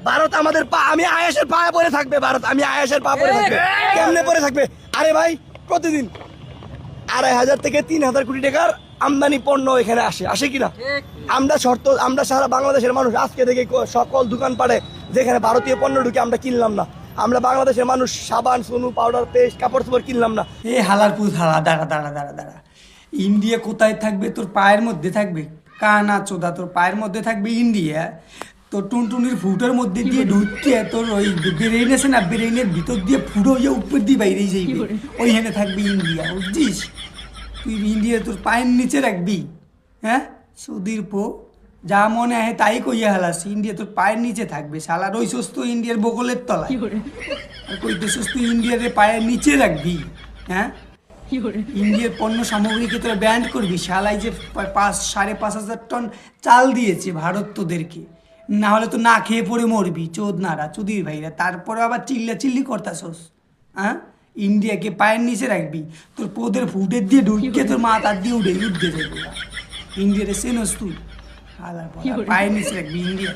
ভারত আমাদের পা, আমি আয়েশের পা পরে থাকবে ভারত, আমি আয়েশের পা পরে থাকবে, কেমনে পরে থাকবে? আরে ভাই প্রতিদিন 2,500 থেকে 3,000 কোটি টাকার আমদানি পণ্য এখানে আসে কিনা? আমরা সারা বাংলাদেশের মানুষ আজকে থেকে সকল দোকানপাটে যেখানে ভারতীয় পণ্য ঢুকে আমরা কিনলাম না। আমরা বাংলাদেশের মানুষ সাবান, সোনু, পাউডার, পেস্ট, কাপড় চোপড় কিনলাম না। এ হালার পুত হালা, দাঁড়া দাঁড়া দাঁড়া দাঁড়া, ইন্ডিয়া কোথায় থাকবে? তোর পায়ের মধ্যে থাকবে। কানা চোদা, তোর পায়ের মধ্যে থাকবে ইন্ডিয়া। তোর টুনটুনির ফুটোর মধ্যে দিয়ে ঢুকতে তোর ওই ব্রেইন আছে না, ব্রেইনের ভিতর দিয়ে ফুটো হয়ে উপর দিয়ে বাইরে যাইবে, ওইখানে থাকবে ইন্ডিয়া, বুঝছিস? তুই ইন্ডিয়া তোর পায়ের নিচে রাখবি? হ্যাঁ সুধীর পো, যা মনে হয় তাই কইয়া হালাস, ইন্ডিয়া তোর পায়ের নিচে থাকবে শালার, ওই সুস্থ ইন্ডিয়ার বগলের তলায়। আর কইতে সুস্থ ইন্ডিয়ার পায়ের নিচে রাখবি? হ্যাঁ ইন্ডিয়ার পণ্য সামগ্রীকে তোরা ব্যান্ড করবি? শালাই যে 5,500 টন চাল দিয়েছে ভারত তোদেরকে, না হলে তো না খেয়ে পড়ে মরবি চোদ নারা চুদির ভাইরা, তারপরে আবার চিল্লি করতাছস। হ্যাঁ ইন্ডিয়াকে পায়ের নিচে রাখবি? তোর পোদের ফুটের দিয়ে ঢুকে তোর মাথার দিয়ে উঠে যুদ্ধে যাবে। ইন্ডিয়ারে সেনস তুই, পায়ের নিচে রাখবি ইন্ডিয়া।